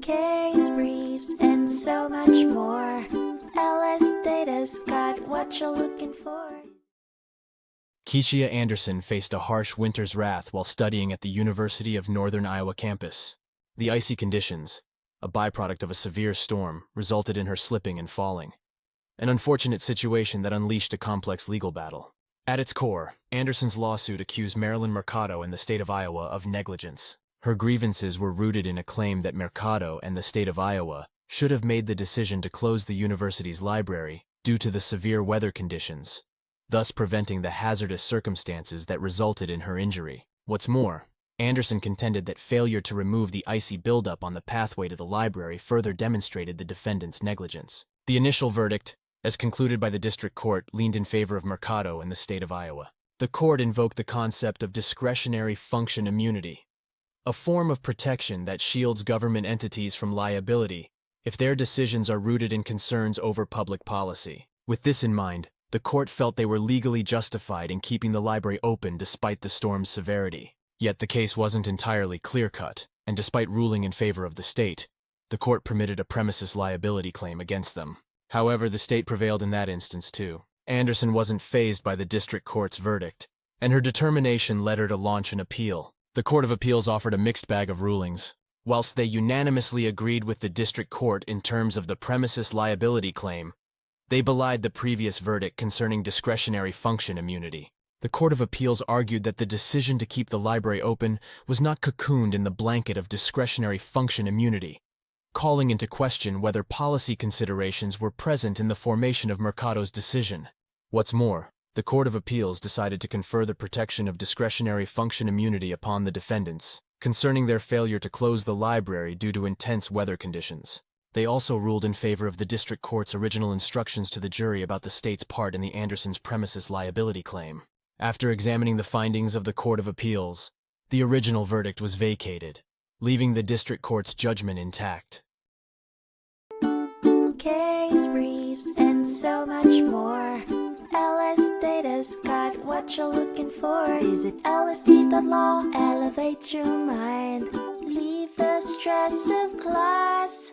case briefs, and so much more. LSData's got what you're looking for. Kecia Anderson faced a harsh winter's wrath while studying at the University of Northern Iowa campus. The icy conditions, a byproduct of a severe storm, resulted in her slipping and falling. An unfortunate situation that unleashed a complex legal battle. At its core, Anderson's lawsuit accused Marilyn Mercado and the state of Iowa of negligence. Her grievances were rooted in a claim that Mercado and the state of Iowa should have made the decision to close the university's library due to the severe weather conditions, thus preventing the hazardous circumstances that resulted in her injury. What's more, Anderson contended that failure to remove the icy buildup on the pathway to the library further demonstrated the defendant's negligence. The initial verdict, as concluded by the district court, leaned in favor of Mercado and the state of Iowa. The court invoked the concept of discretionary function immunity, a form of protection that shields government entities from liability if their decisions are rooted in concerns over public policy. With this in mind, the court felt they were legally justified in keeping the library open despite the storm's severity. Yet the case wasn't entirely clear-cut, and despite ruling in favor of the state, the court permitted a premises liability claim against them. However, the state prevailed in that instance too. Anderson wasn't fazed by the district court's verdict, and her determination led her to launch an appeal. The Court of Appeals offered a mixed bag of rulings. Whilst they unanimously agreed with the district court in terms of the premises liability claim, they belied the previous verdict concerning discretionary function immunity. The Court of Appeals argued that the decision to keep the library open was not cocooned in the blanket of discretionary function immunity, calling into question whether policy considerations were present in the formation of Mercado's decision. What's more, the Court of Appeals decided to confer the protection of discretionary function immunity upon the defendants, concerning their failure to close the library due to intense weather conditions. They also ruled in favor of the district court's original instructions to the jury about the state's part in the Anderson's premises liability claim. After examining the findings of the Court of Appeals, the original verdict was vacated, leaving the district court's judgment intact. Case briefs, and so much more. LSData's got what you're looking for. Visit lsd.law, elevate your mind. Leave the stress of class.